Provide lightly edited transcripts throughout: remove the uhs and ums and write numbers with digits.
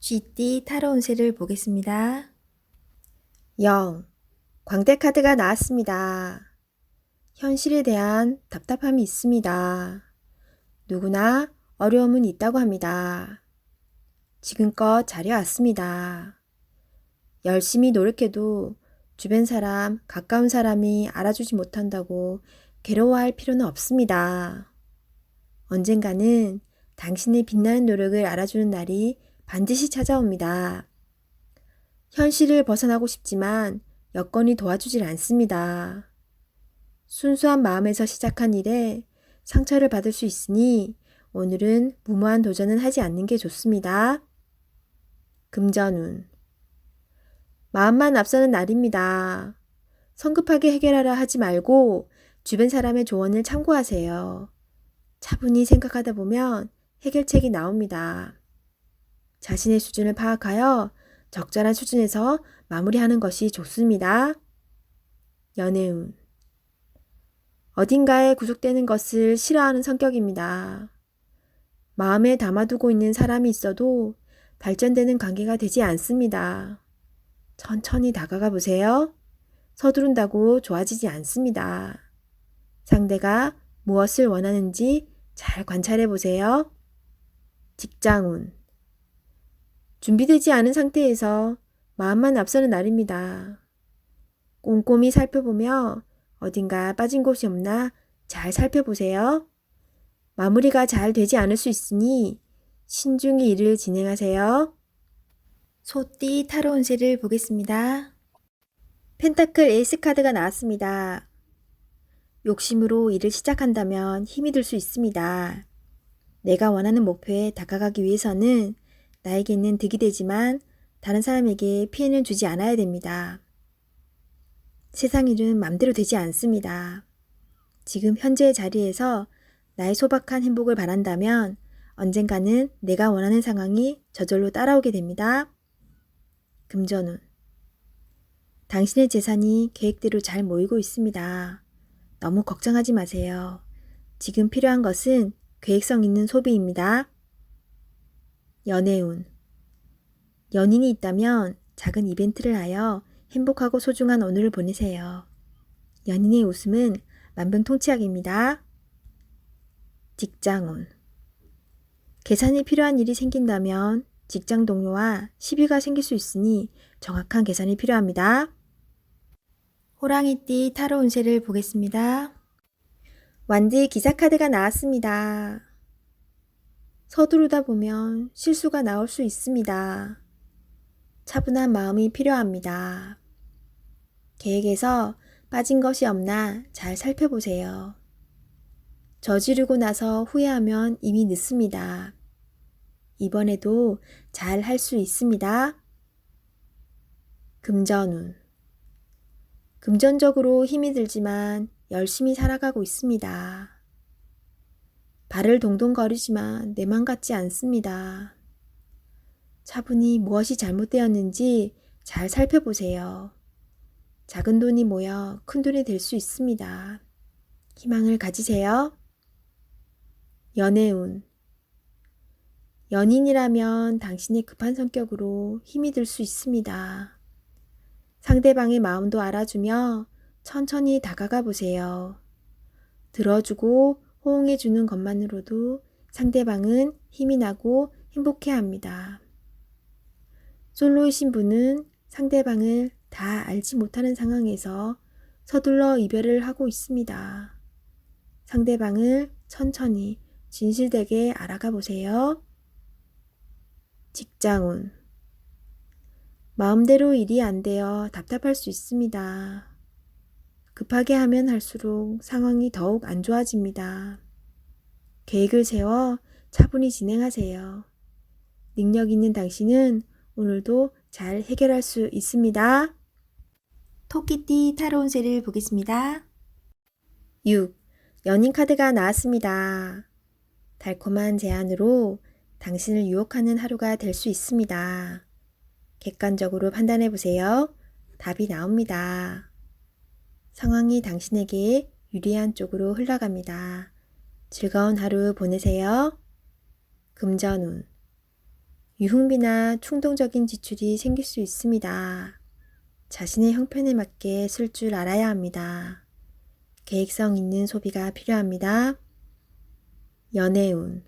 쥐띠 타로 운세를 보겠습니다. 0. 광대카드가 나왔습니다. 현실에 대한 답답함이 있습니다. 누구나 어려움은 있다고 합니다. 지금껏 잘해왔습니다. 열심히 노력해도 주변 사람, 가까운 사람이 알아주지 못한다고 괴로워할 필요는 없습니다. 언젠가는 당신의 빛나는 노력을 알아주는 날이 반드시 찾아옵니다. 현실을 벗어나고 싶지만 여건이 도와주질 않습니다. 순수한 마음에서 시작한 일에 상처를 받을 수 있으니 오늘은 무모한 도전은 하지 않는 게 좋습니다. 금전운. 마음만 앞서는 날입니다. 성급하게 해결하려 하지 말고 주변 사람의 조언을 참고하세요. 차분히 생각하다 보면 해결책이 나옵니다. 자신의 수준을 파악하여 적절한 수준에서 마무리하는 것이 좋습니다. 연애운. 어딘가에 구속되는 것을 싫어하는 성격입니다. 마음에 담아두고 있는 사람이 있어도 발전되는 관계가 되지 않습니다. 천천히 다가가 보세요. 서두른다고 좋아지지 않습니다. 상대가 무엇을 원하는지 잘 관찰해 보세요. 직장운. 준비되지 않은 상태에서 마음만 앞서는 날입니다. 꼼꼼히 살펴보며 어딘가 빠진 곳이 없나 잘 살펴보세요. 마무리가 잘 되지 않을 수 있으니 신중히 일을 진행하세요. 소띠 타로 운세를 보겠습니다. 펜타클 에이스 카드가 나왔습니다. 욕심으로 일을 시작한다면 힘이 들 수 있습니다. 내가 원하는 목표에 다가가기 위해서는 나에게는 득이 되지만 다른 사람에게 피해는 주지 않아야 됩니다. 세상 일은 맘대로 되지 않습니다. 지금 현재의 자리에서 나의 소박한 행복을 바란다면 언젠가는 내가 원하는 상황이 저절로 따라오게 됩니다. 금전운. 당신의 재산이 계획대로 잘 모이고 있습니다. 너무 걱정하지 마세요. 지금 필요한 것은 계획성 있는 소비입니다. 연애운. 연인이 있다면 작은 이벤트를 하여 행복하고 소중한 오늘을 보내세요. 연인의 웃음은 만병통치약입니다. 직장운. 계산이 필요한 일이 생긴다면 직장 동료와 시비가 생길 수 있으니 정확한 계산이 필요합니다. 호랑이띠 타로 운세를 보겠습니다. 완드 기사 카드가 나왔습니다. 서두르다 보면 실수가 나올 수 있습니다. 차분한 마음이 필요합니다. 계획에서 빠진 것이 없나 잘 살펴보세요. 저지르고 나서 후회하면 이미 늦습니다. 이번에도 잘 할 수 있습니다. 금전운. 금전적으로 힘이 들지만 열심히 살아가고 있습니다. 발을 동동 거리지만 내 맘 같지 않습니다. 차분히 무엇이 잘못되었는지 잘 살펴보세요. 작은 돈이 모여 큰 돈이 될 수 있습니다. 희망을 가지세요. 연애운. 연인이라면 당신의 급한 성격으로 힘이 들 수 있습니다. 상대방의 마음도 알아주며 천천히 다가가 보세요. 들어주고 호응해주는 것만으로도 상대방은 힘이 나고 행복해합니다. 솔로이신 분은 상대방을 다 알지 못하는 상황에서 서둘러 이별을 하고 있습니다. 상대방을 천천히 진실되게 알아가 보세요. 직장운. 마음대로 일이 안 되어 답답할 수 있습니다. 급하게 하면 할수록 상황이 더욱 안 좋아집니다. 계획을 세워 차분히 진행하세요. 능력 있는 당신은 오늘도 잘 해결할 수 있습니다. 토끼띠 타로 운세를 보겠습니다. 6. 연인 카드가 나왔습니다. 달콤한 제안으로 당신을 유혹하는 하루가 될 수 있습니다. 객관적으로 판단해 보세요. 답이 나옵니다. 상황이 당신에게 유리한 쪽으로 흘러갑니다. 즐거운 하루 보내세요. 금전운. 유흥비나 충동적인 지출이 생길 수 있습니다. 자신의 형편에 맞게 쓸 줄 알아야 합니다. 계획성 있는 소비가 필요합니다. 연애운.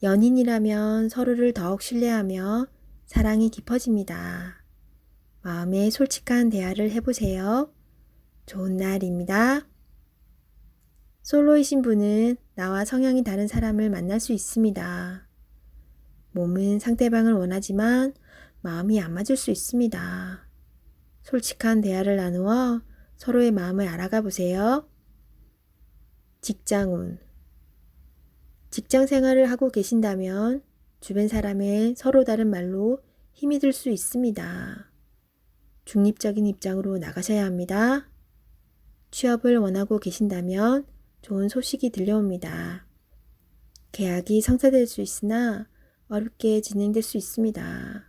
연인이라면 서로를 더욱 신뢰하며 사랑이 깊어집니다. 마음에 솔직한 대화를 해보세요. 좋은 날입니다. 솔로이신 분은 나와 성향이 다른 사람을 만날 수 있습니다. 몸은 상대방을 원하지만 마음이 안 맞을 수 있습니다. 솔직한 대화를 나누어 서로의 마음을 알아가 보세요. 직장운. 직장 생활을 하고 계신다면 주변 사람의 서로 다른 말로 힘이 들 수 있습니다. 중립적인 입장으로 나가셔야 합니다. 취업을 원하고 계신다면 좋은 소식이 들려옵니다. 계약이 성사될 수 있으나 어렵게 진행될 수 있습니다.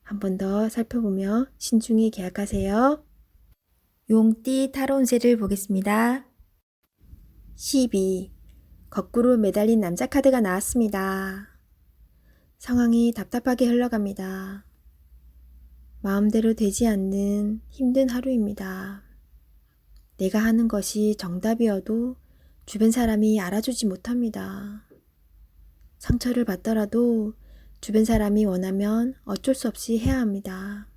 한 번 더 살펴보며 신중히 계약하세요. 용띠 타로 운세를 보겠습니다. 12. 거꾸로 매달린 남자 카드가 나왔습니다. 상황이 답답하게 흘러갑니다. 마음대로 되지 않는 힘든 하루입니다. 내가 하는 것이 정답이어도 주변 사람이 알아주지 못합니다. 상처를 받더라도 주변 사람이 원하면 어쩔 수 없이 해야 합니다.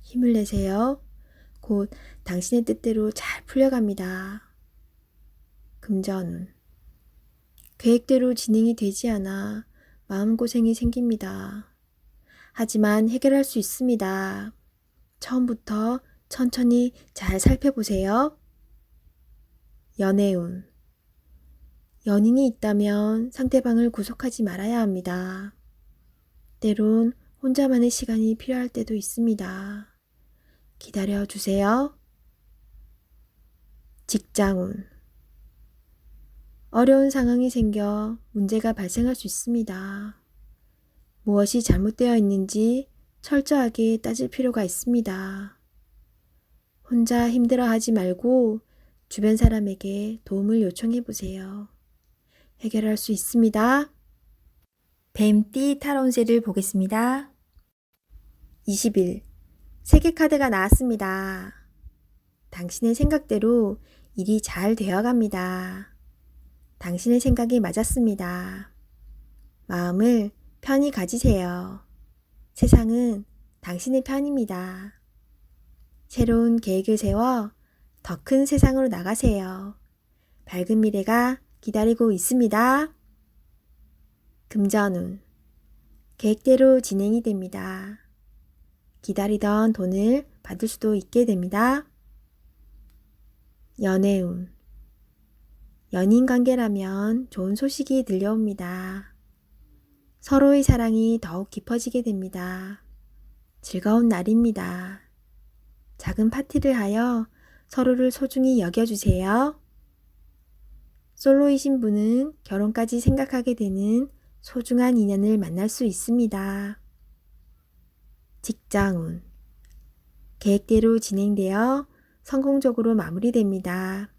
힘을 내세요. 곧 당신의 뜻대로 잘 풀려갑니다. 금전운. 계획대로 진행이 되지 않아 마음고생이 생깁니다. 하지만 해결할 수 있습니다. 처음부터 천천히 잘 살펴보세요. 연애운. 연인이 있다면 상대방을 구속하지 말아야 합니다. 때론 혼자만의 시간이 필요할 때도 있습니다. 기다려 주세요. 직장운. 어려운 상황이 생겨 문제가 발생할 수 있습니다. 무엇이 잘못되어 있는지 철저하게 따질 필요가 있습니다. 혼자 힘들어하지 말고 주변 사람에게 도움을 요청해 보세요. 해결할 수 있습니다. 뱀띠 타로 운세를 보겠습니다. 20일. 세계 카드가 나왔습니다. 당신의 생각대로 일이 잘 되어갑니다. 당신의 생각이 맞았습니다. 마음을 편히 가지세요. 세상은 당신의 편입니다. 새로운 계획을 세워 더 큰 세상으로 나가세요. 밝은 미래가 기다리고 있습니다. 금전운. 계획대로 진행이 됩니다. 기다리던 돈을 받을 수도 있게 됩니다. 연애운. 연인 관계라면 좋은 소식이 들려옵니다. 서로의 사랑이 더욱 깊어지게 됩니다. 즐거운 날입니다. 작은 파티를 하여 서로를 소중히 여겨주세요. 솔로이신 분은 결혼까지 생각하게 되는 소중한 인연을 만날 수 있습니다. 직장운. 계획대로 진행되어 성공적으로 마무리됩니다.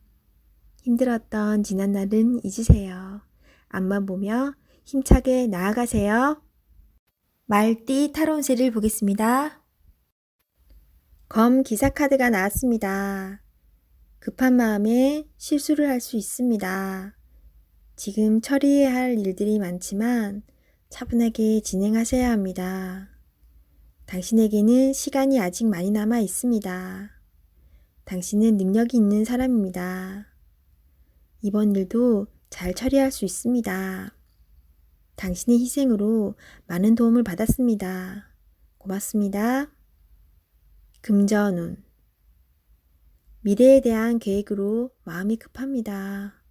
힘들었던 지난 날은 잊으세요. 앞만 보며 힘차게 나아가세요. 말띠 타로 운세를 보겠습니다. 검 기사 카드가 나왔습니다. 급한 마음에 실수를 할 수 있습니다. 지금 처리해야 할 일들이 많지만 차분하게 진행하셔야 합니다. 당신에게는 시간이 아직 많이 남아 있습니다. 당신은 능력이 있는 사람입니다. 이번 일도 잘 처리할 수 있습니다. 당신의 희생으로 많은 도움을 받았습니다. 고맙습니다. 금전운. 미래에 대한 계획으로 마음이 급합니다.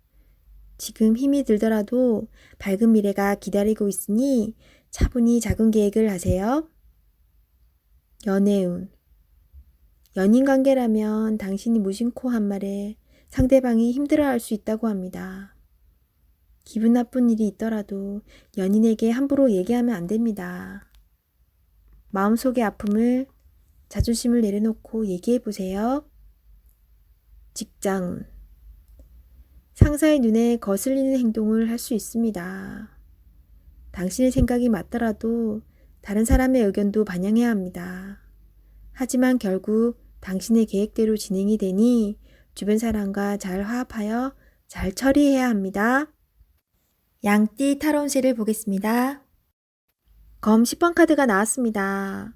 지금 힘이 들더라도 밝은 미래가 기다리고 있으니 차분히 작은 계획을 하세요. 연애운. 연인 관계라면 당신이 무심코 한 말에 상대방이 힘들어할 수 있다고 합니다. 기분 나쁜 일이 있더라도 연인에게 함부로 얘기하면 안 됩니다. 마음속의 아픔을 자존심을 내려놓고 얘기해 보세요. 직장운. 상사의 눈에 거슬리는 행동을 할 수 있습니다. 당신의 생각이 맞더라도 다른 사람의 의견도 반영해야 합니다. 하지만 결국 당신의 계획대로 진행이 되니 주변 사람과 잘 화합하여 잘 처리해야 합니다. 양띠 타로운세를 보겠습니다. 검 10번 카드가 나왔습니다.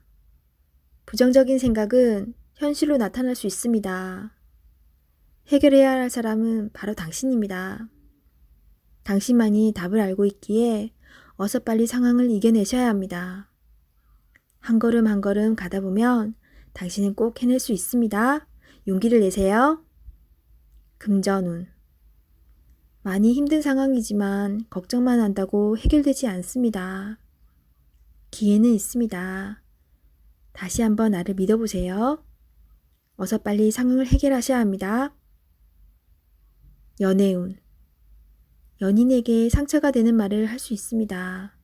부정적인 생각은 현실로 나타날 수 있습니다. 해결해야 할 사람은 바로 당신입니다. 당신만이 답을 알고 있기에 어서 빨리 상황을 이겨내셔야 합니다. 한 걸음 한 걸음 가다 보면 당신은 꼭 해낼 수 있습니다. 용기를 내세요. 금전운. 많이 힘든 상황이지만 걱정만 한다고 해결되지 않습니다. 기회는 있습니다. 다시 한번 나를 믿어보세요. 어서 빨리 상황을 해결하셔야 합니다. 연애운. 연인에게 상처가 되는 말을 할 수 있습니다.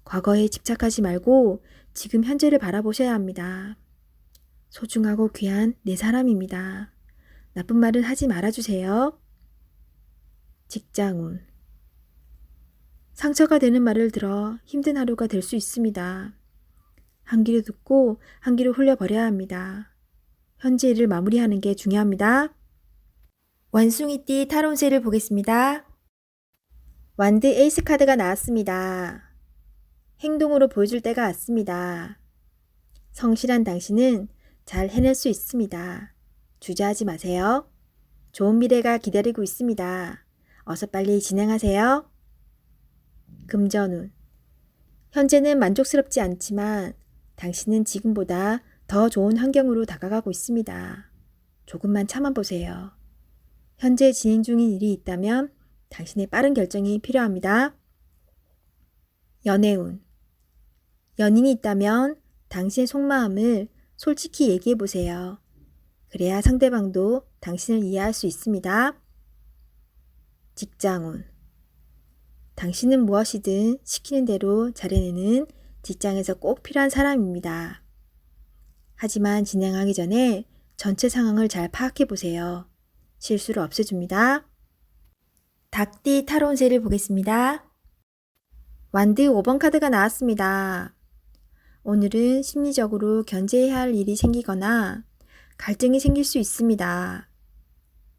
과거에 집착하지 말고 지금 현재를 바라보셔야 합니다. 소중하고 귀한 내 사람입니다. 나쁜 말은 하지 말아주세요. 직장운. 상처가 되는 말을 들어 힘든 하루가 될 수 있습니다. 한 귀로 듣고 한 귀로 흘려버려야 합니다. 현재 일을 마무리하는 게 중요합니다. 원숭이띠 타로운세를 보겠습니다. 완드 에이스 카드가 나왔습니다. 행동으로 보여줄 때가 왔습니다. 성실한 당신은 잘 해낼 수 있습니다. 주저하지 마세요. 좋은 미래가 기다리고 있습니다. 어서 빨리 진행하세요. 금전운. 현재는 만족스럽지 않지만 당신은 지금보다 더 좋은 환경으로 다가가고 있습니다. 조금만 참아보세요. 현재 진행 중인 일이 있다면 당신의 빠른 결정이 필요합니다. 연애운. 연인이 있다면 당신의 속마음을 솔직히 얘기해 보세요. 그래야 상대방도 당신을 이해할 수 있습니다. 직장운. 당신은 무엇이든 시키는 대로 잘해내는 직장에서 꼭 필요한 사람입니다. 하지만 진행하기 전에 전체 상황을 잘 파악해 보세요. 실수를 없애줍니다. 닭띠 타로운세를 보겠습니다. 완드 5번 카드가 나왔습니다. 오늘은 심리적으로 견제해야 할 일이 생기거나 갈등이 생길 수 있습니다.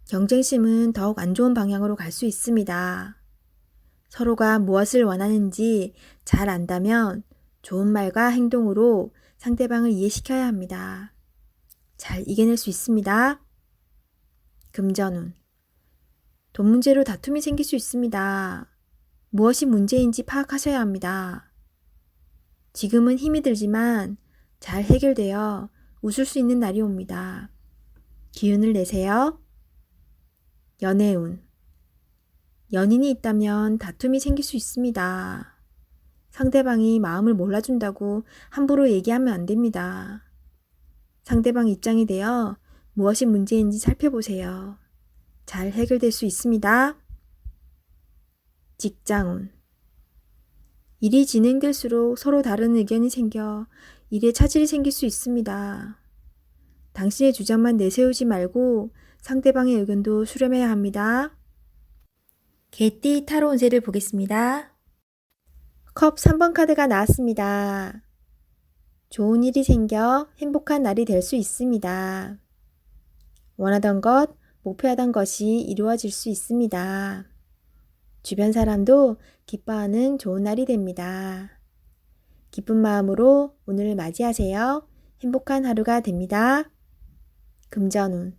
경쟁심은 더욱 안 좋은 방향으로 갈 수 있습니다. 서로가 무엇을 원하는지 잘 안다면 좋은 말과 행동으로 상대방을 이해시켜야 합니다. 잘 이겨낼 수 있습니다. 금전운. 돈 문제로 다툼이 생길 수 있습니다. 무엇이 문제인지 파악하셔야 합니다. 지금은 힘이 들지만 잘 해결되어 웃을 수 있는 날이 옵니다. 기운을 내세요. 연애운. 연인이 있다면 다툼이 생길 수 있습니다. 상대방이 마음을 몰라준다고 함부로 얘기하면 안 됩니다. 상대방 입장이 되어 무엇이 문제인지 살펴보세요. 잘 해결될 수 있습니다. 직장운. 일이 진행될수록 서로 다른 의견이 생겨 일에 차질이 생길 수 있습니다. 당신의 주장만 내세우지 말고 상대방의 의견도 수렴해야 합니다. 개띠 타로운세를 보겠습니다. 컵 3번 카드가 나왔습니다. 좋은 일이 생겨 행복한 날이 될 수 있습니다. 원하던 것, 목표하던 것이 이루어질 수 있습니다. 주변 사람도 기뻐하는 좋은 날이 됩니다. 기쁜 마음으로 오늘을 맞이하세요. 행복한 하루가 됩니다. 금전운.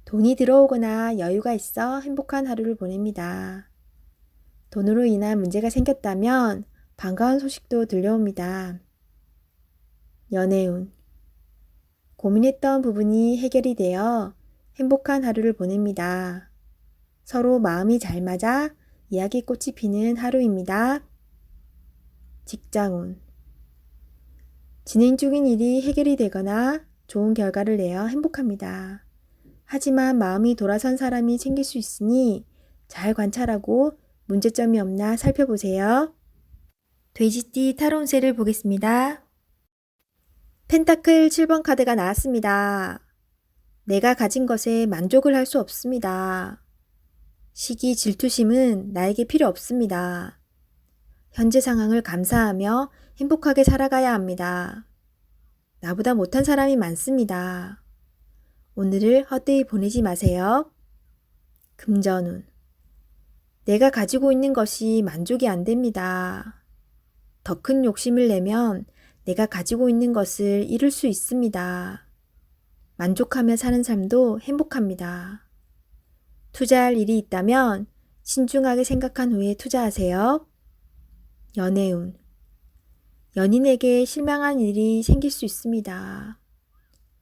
돈이 들어오거나 여유가 있어 행복한 하루를 보냅니다. 돈으로 인한 문제가 생겼다면 반가운 소식도 들려옵니다. 연애운. 고민했던 부분이 해결이 되어 행복한 하루를 보냅니다. 서로 마음이 잘 맞아 이야기꽃이 피는 하루입니다. 직장운. 진행 중인 일이 해결이 되거나 좋은 결과를 내어 행복합니다. 하지만 마음이 돌아선 사람이 생길 수 있으니 잘 관찰하고 문제점이 없나 살펴보세요. 돼지띠 타로운세를 보겠습니다. 펜타클 7번 카드가 나왔습니다. 내가 가진 것에 만족을 할 수 없습니다. 시기, 질투심은 나에게 필요 없습니다. 현재 상황을 감사하며 행복하게 살아가야 합니다. 나보다 못한 사람이 많습니다. 오늘을 헛되이 보내지 마세요. 금전운. 내가 가지고 있는 것이 만족이 안 됩니다. 더 큰 욕심을 내면 내가 가지고 있는 것을 잃을 수 있습니다. 만족하며 사는 삶도 행복합니다. 투자할 일이 있다면 신중하게 생각한 후에 투자하세요. 연애운. 연인에게 실망한 일이 생길 수 있습니다.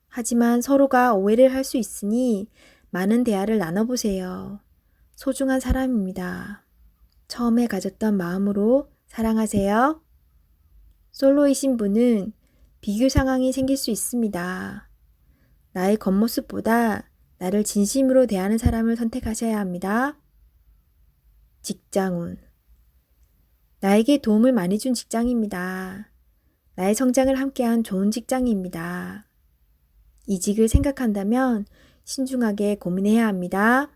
하지만 서로가 오해를 할 수 있으니 많은 대화를 나눠보세요. 소중한 사람입니다. 처음에 가졌던 마음으로 사랑하세요. 솔로이신 분은 비교 상황이 생길 수 있습니다. 나의 겉모습보다 나를 진심으로 대하는 사람을 선택하셔야 합니다. 직장운. 나에게 도움을 많이 준 직장입니다. 나의 성장을 함께한 좋은 직장입니다. 이직을 생각한다면 신중하게 고민해야 합니다.